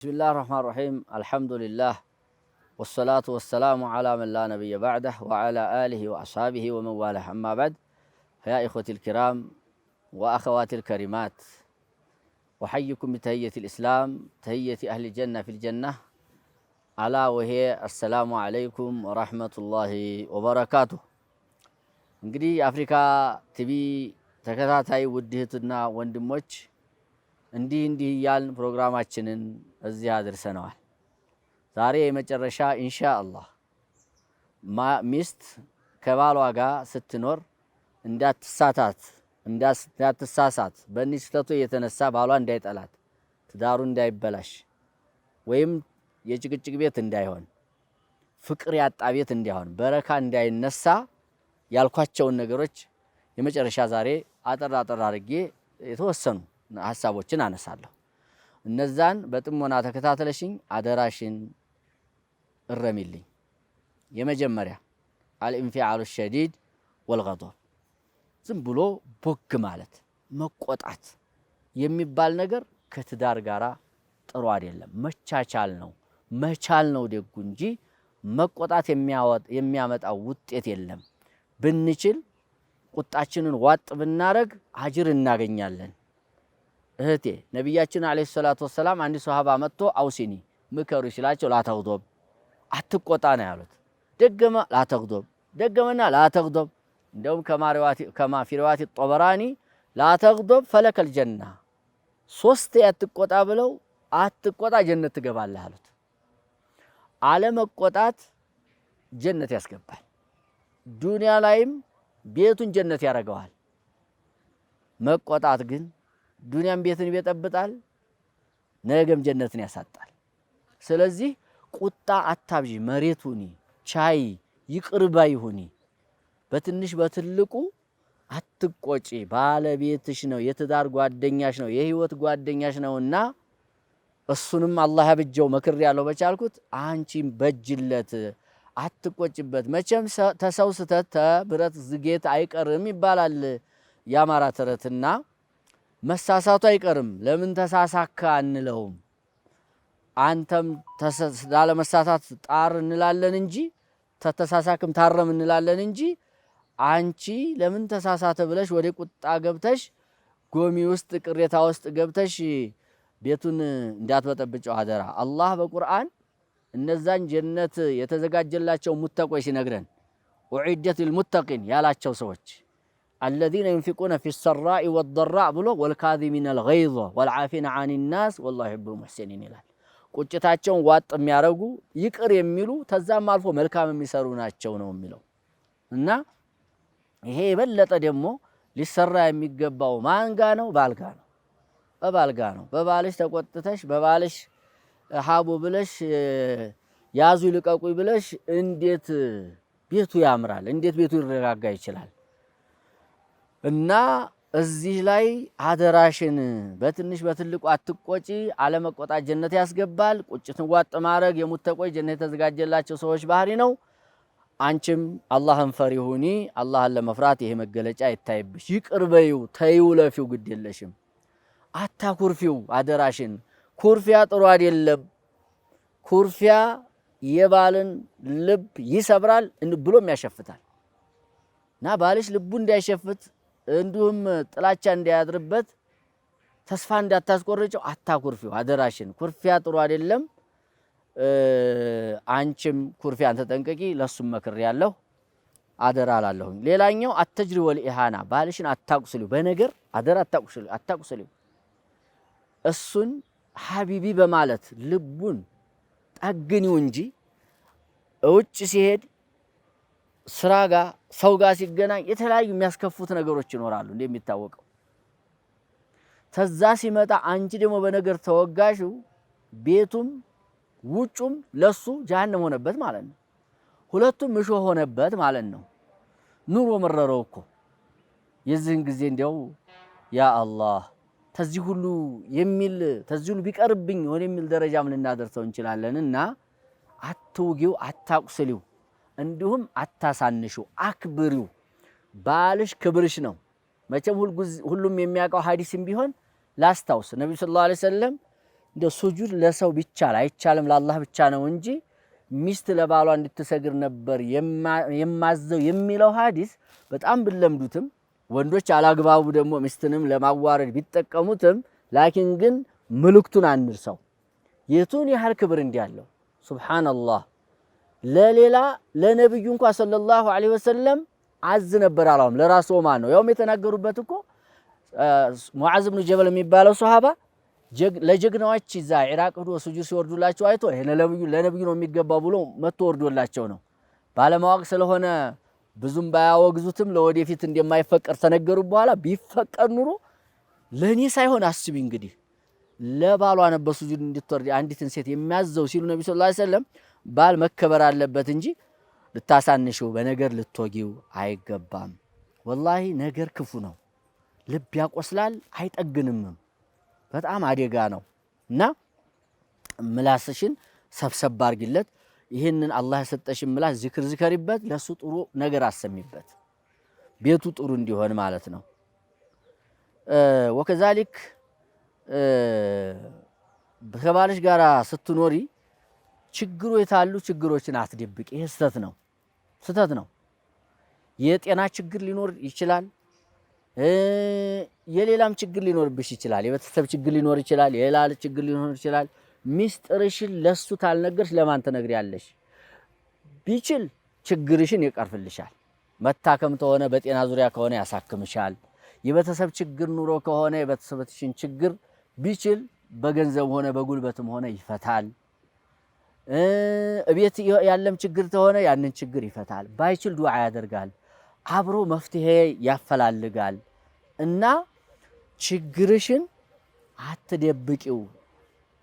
بسم الله الرحمن الرحيم الحمد لله والصلاة والسلام على من لا نبي بعده وعلى آله وأصحابه ومن والاه أما بعد فيا إخوتي الكرام وأخواتي الكريمات أحييكم بتحية الإسلام تحية أهل الجنة في الجنة ألا وهي السلام عليكم ورحمة الله وبركاته እንግዲህ የአፍሪካ ቲቪ ተከታታይ ውድ እህትና ወንድሞች እንዲህ እያልን ፕሮግራማችንን እዚህ አድርሰናል። ዛሬ የመጨረሻ ኢንሻአላህ ሚስት ከባሏ ጋር ስትኖር እንዳትሳሳት በእኒህ ስህተቶች የተነሳ ባሏ እንዳይጠላት፣ ትዳሩ እንዳይበላሽ ወይም የጭቅጭቅ ቤት እንዳይሆን፣ ፍቅር ያጣ ቤት እንዳይሆን፣ በረካ እንዳይነሳ ያልኳቸውን ነገሮች የመጨረሻ ዛሬ አጠር አድርጌ የተወሰኑ ሐሳቦችን አነሳለሁ። እነዛን በጥሞና ተከታተለሽኝ አደራሽን እረሚልኝ። የመጀመሪያ አልኢንፊዓሉ ሸዲድ ወልገضብ፣ ዝም ብሎ ቦግ ማለት መቆጣት የሚባል ነገር ከትዳር ጋር ጥሩ አይደለም። መቻቻል ነው መቻል ነው ደጉ እንጂ መቆጣት የሚያመጣው ውጤት የለም። ብንችል ቁጣችንን ዋጥ ብናረግ አጅር እናገኛለን። እህቴ ነብያችን አለይሂ ሰላቱ ወሰላም አንድ ሱሐባ መጥቶ አውሲኒ ምከሩ ሲላቸው ላተግዶብ አትቆጣ ነው ያሉት። ደገመ ላተግዶብ፣ ደገመና ላተግዶብ። እንደውም ከማ ፊ ሪዋያት ጦበራኒ ላተግዶብ ፈለከል ጀና፣ ሶስት አትቆጣ ብለው አትቆጣ ጀነት ትገባለህ አሉት። አለመቆጣት ጀነት ያስገባል። ዱንያ ላይም ቤቱን ጀነት ያደርገዋል። መቆጣት ግን ዱንያም ቤትን ይበጠብጣል፣ ነገም ጀነትን ያሳጣል። ስለዚህ ቁጣ አታብዢ፣ መሬት ሁኒ፣ ቻይ፣ ይቅር ባይ ሁኒ። በትንሽ በትልቁ አትቆጪ። ባለቤትሽ ነው፣ የትዳር ጓደኛሽ ነው፣ የህይወት ጓደኛሽ ነውና እሱንም አላህ ያብጀው መክር ያለው በቻልኩት አንቺም በጅለት፣ አትቆጭበት። መቼም ተሰው ስተት ተብረት ዝጌት አይቀርም ይባላል የአማራ ተረትና መሳሳቱ አይቀርም። ለምን ተሳሳካ አንለውም። አንተም ላለመሳሳት ጣር እንላለን እንጂ ተተሳሳክም ታረም እንላለን እንጂ አንቺ ለምን ተሳሳተ ብለሽ ወደ ቁጣ ገብተሽ ጎሚ ውስጥ ቅሬታ ውስጥ ገብተሽ ቤቱን እንዳትበጠብጨው አደራ። አላህ በቁርአን እነዛን ጀነት የተዘጋጀላቸው ሙተቆች ሲነግረን ወዒደት ሊልሙተቂን ያላቸው ሰዎች الذين ينفقون في السراء والضراء ብሎ والكاظمين الغيظ والعافين عن الناس والله يحب المحسنين ይላል። ቁጭታቸውን ዋጥ የሚያረጉ ይቅር የሚሉ ተዛም አልፎ መልካም የሚሰሩ ናቸው ነው የሚለው። እና ይሄ የበለጠ ደግሞ ሊሰራ የሚገባው ማንጋ ነው? ባልጋ ነው። በባልጋ ነው። በባልሽ ተቆጥተሽ በባልሽ ሃቡ ብለሽ ያዙ ይልቀቁኝ ብለሽ እንዴት ቤቱ ያምራል? እንዴት ቤቱ ይረጋጋ ይችላል? እና እዚህ ላይ አደራሽን በትንሽ በትልቁ አትቆጪ። አለመቆጣት ጀነት ያስገባል። ቁጭትን ዋጥ ማድረግ የሙተቆይ ጀነት የተዘጋጀላቸው ሰዎች ባህሪ ነው። አንቺም አላህን ፈሪ ሁኒ። አላህን ለመፍራት ይሄ መገለጫ ይታይብሽ። ይቅር በይው፣ ተይው፣ ለፊው፣ ግድ የለሽም። አታኩርፊው አደራሽን። ኩርፊያ ጥሩ አይደለም። ኩርፊያ የባልን ልብ ይሰብራል ብሎም ያሸፍታል። እና ባልሽ ልቡ እንዳይሸፍት እንዲሁም ጥላቻ እንዳያድርበት ተስፋ እንዳታስቆርጨው አታኩርፊው አደራሽን። ኩርፊያ ጥሩ አይደለም። አንቺም ኩርፊያን ተጠንቀቂ። ለሱም መክር ያለው አደራ አላለሁኝ። ሌላኛው አተጅሪ ወልኢሃና፣ ባልሽን አታቁስሉ። በነገር አደራ አታቁስሉ። እሱን ሐቢቢ በማለት ልቡን ጠግኒው እንጂ ውጭ ሲሄድ ስራ ጋር ሰው ጋር ሲገናኝ የተለያዩ የሚያስከፉት ነገሮች ይኖራሉ እንደሚታወቀው። ተዛ ሲመጣ አንቺ ደግሞ በነገር ተወጋሹ፣ ቤቱም ውጩም ለሱ ጀሃነም ሆነበት ማለት ነው። ሁለቱም እሾ ሆነበት ማለት ነው። ኑሮ መረረው እኮ። የዚህን ጊዜ እንዲያው ያ አላህ ተዚህ ሁሉ ቢቀርብኝ ወደሚል ደረጃም ልናደርሰው እንችላለንና አትውጊው፣ አታቁስሊው፣ እንዲሁም አታሳንሹ፣ አክብሪው። ባልሽ ክብርሽ ነው። መቼም ሁሉም የሚያውቀው ሐዲስም ቢሆን ላስታውስ ነብዩ ሰለላሁ ዐለይሂ ወሰለም እንደ ሱጁድ ለሰው ቢቻል አይቻልም ለአላህ ብቻ ነው እንጂ ሚስት ለባሏ እንድትሰግድ ነበር የማዘው የሚለው ሐዲስ በጣም ብለምዱትም ወንዶች አላግባቡ ደግሞ ሚስትንም ለማዋረድ ቢጠቀሙትም ላኪን ግን መልእክቱን አንርሳው የቱን ያህል ክብር እንዲያለው ሱብሃንአላህ ለሌላ ለነብዩ እንኳን ሰለላሁ ዐለይሂ ወሰለም አዝ ነበር አላውም ለራሱ ማን ነው ያውም የተናገሩበት እኮ ሙዓዝ ኢብኑ ጀበል የሚባለው ሱሐባ ለጀግናዎች እዛ ኢራቅ ሄዶ ሱጁድ ሲወርዱላቸው አይቶ ይሄ ለነብዩ ነው የሚገባው ብሎ መጥቶ ወርዶላቸው ነው ባለማወቅ ስለሆነ ብዙም ባያወግዙትም ለወደፊት እንደማይፈቀር ተነገሩ በኋላ ቢፈቀር ኑሮ ለኔ ሳይሆን አስቢ እንግዲህ ለባሏ ነበር ሱጁድ እንድትወርድ አንዲትን ሴት የሚያዘው ሲሉ ነብዩ ሰለላሁ ዐለይሂ ወሰለም ባል መከበር አለበት እንጂ ልታሳንሽው በነገር ልትወጊው አይገባም ወላሂ ነገር ክፉ ነው ልብ ያቆስላል አይጠግንም በጣም አደጋ ነው እና ምላስሽን ሰብሰብ አርግለት ይሄንን አላህ የሰጠሽን ምላስ ዝክሪበት ለሱ ጥሩ ነገር አሰሚበት ቤቱ ጥሩ እንዲሆን ማለት ነው ወከዛሊክ ከባልሽ ጋራ ስትኖሪ ችግሩ የታሉ ችግሮችን አትደብቂ ይሄ ስተት ነው የጤና ችግር ሊኖር ይችላል የሌላም ችግር ሊኖርብሽ ይችላል የቤተሰብ ችግር ሊኖር ይችላል የሌላ ችግር ሊኖር ይችላል ሚስጥርሽን ለሱ ታልነገርሽ ለማን ትነግሪያለሽ ቢችል ችግርሽን ይቀርፍልሻል መታከም ተሆነ በጤና ዙሪያ ከሆነ ያሳክምሻል የቤተሰብ ችግር ኑሮ ከሆነ የቤተሰብሽን ችግር ቢችል በገንዘብ ሆነ በጉልበትም ሆነ ይፈታል እቤት ያለም ችግር ተሆነ ያንን ችግር ይፈታል ባይችል ዱዓ ያደርጋል አብሮ መፍትሄ ያፈላልጋል እና ችግርሽን አትደብቂው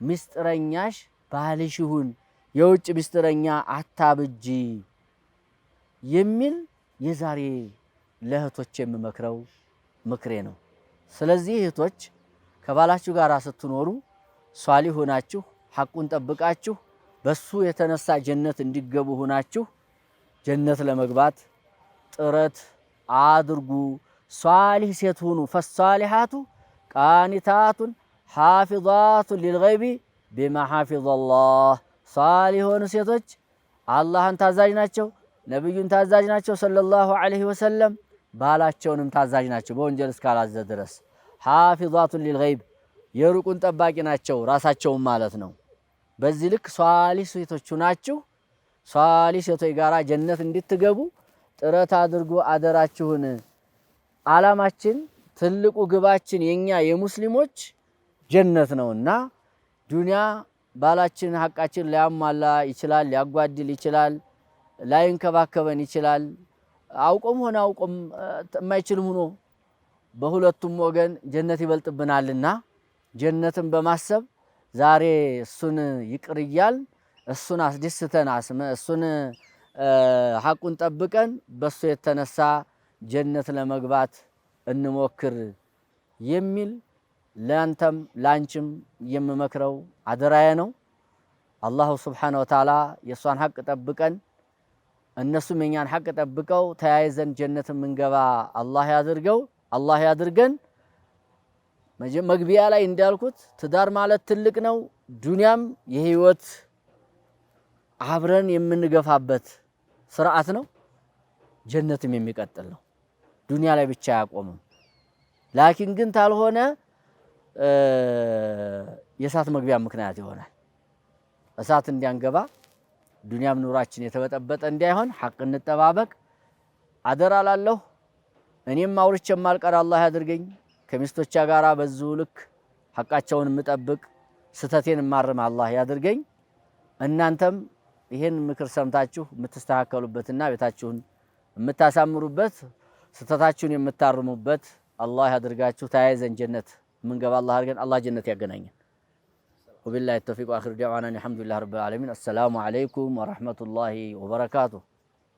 ሚስጥረኛሽ ባልሽ ይሁን የውጭ ሚስጥረኛ አታብጂ የሚል የዛሬ ለእህቶች የምመክረው ምክሬ ነው ስለዚህ እህቶች ከባላችሁ ጋር ስትኖሩ ሷሊህ ሆናችሁ ሐቁን ጠብቃችሁ በሱ የተነሳ ጀነት እንዲገቡ ሆናችሁ ጀነት ለመግባት ጥረት አድርጉ ሷሊህ ሴት ሁኑ ፈሷሊሃቱ ቃኒታቱን ሐፊዛቱን ሊልገይቢ ቢማ ሐፊዘላህ ሷሊህ ሆኑ ሴቶች አላህን ታዛዥ ናቸው ነብዩን ታዛዥ ናቸው ሰለላሁ ዐለይሂ ወሰለም ባላቸውንም ታዛዥ ናቸው በወንጀል እስካላዘ ድረስ ሐፊዛቱን ሊልገይብ የሩቁን ጠባቂ ናቸው ራሳቸውን ማለት ነው በዚህ ልክ ሷሊህ ሴቶች ናችሁ ሷሊህ ሴቶች ጋራ ጀነት እንድትገቡ ጥረት አድርጉ አደራችሁን ዓላማችን ትልቁ ግባችን የኛ የሙስሊሞች ጀነት ነውና ዱንያ ባላችን ሐቃችን ሊያሟላ ይችላል ሊያጓድል ይችላል ላይንከባከበን ይችላል አውቆም ሆነ አውቆም የማይችል ሆኖ በሁለቱም ወገን ጀነት ይበልጥብናልና ጀነትን በማሰብ ዛሬ እሱን ይቅርያል እሱን አስደስተን እሱን ሐቁን ጠብቀን በሱ የተነሳ ጀነት ለመግባት እንሞክር የሚል ለአንተም ላንቺም የምመክረው አደራዬ ነው አላሁ ሱብሓነሁ ወተዓላ የሷን ሐቅ ጠብቀን እነሱም የኛን ሐቅ ጠብቀው ተያይዘን ጀነት ምንገባ አላህ ያድርገን መግቢያ ላይ እንዳልኩት ትዳር ማለት ትልቅ ነው ዱንያም የህይወት አብረን የምንገፋበት ስርዓት ነው ጀነትም የሚቀጥል ነው ዱንያ ላይ ብቻ ያቆምም ላኪን ግን ታልሆነ የእሳት መግቢያ ምክንያት ይሆናል እሳት እንዲያንገባ ዱንያም ኑራችን የተበጠበጠ እንዳይሆን ሐቅ እንጠባበቅ አደራላለሁ እኔም አውርቼ ማልቀር አላህ ያድርገኝ ከሚስቶቻ ጋራ በዙ ልክ ሐቃቸውን ምጠብቅ ስተቴን ማርም አላህ ያድርገኝ እናንተም ይሄን ምክር ሰምታችሁ የምትስተካከሉበትና ቤታችሁን የምታሳምሩበት ስተታችሁን የምታርሙበት አላህ ያድርጋችሁ ተያይዘን ጀነት ምንገባ አላህ አድርገን አላህ ጀነት ያገናኘን وبالله التوفيق واخر دعوانا الحمد لله رب العالمين السلام عليكم ورحمة الله وبركاته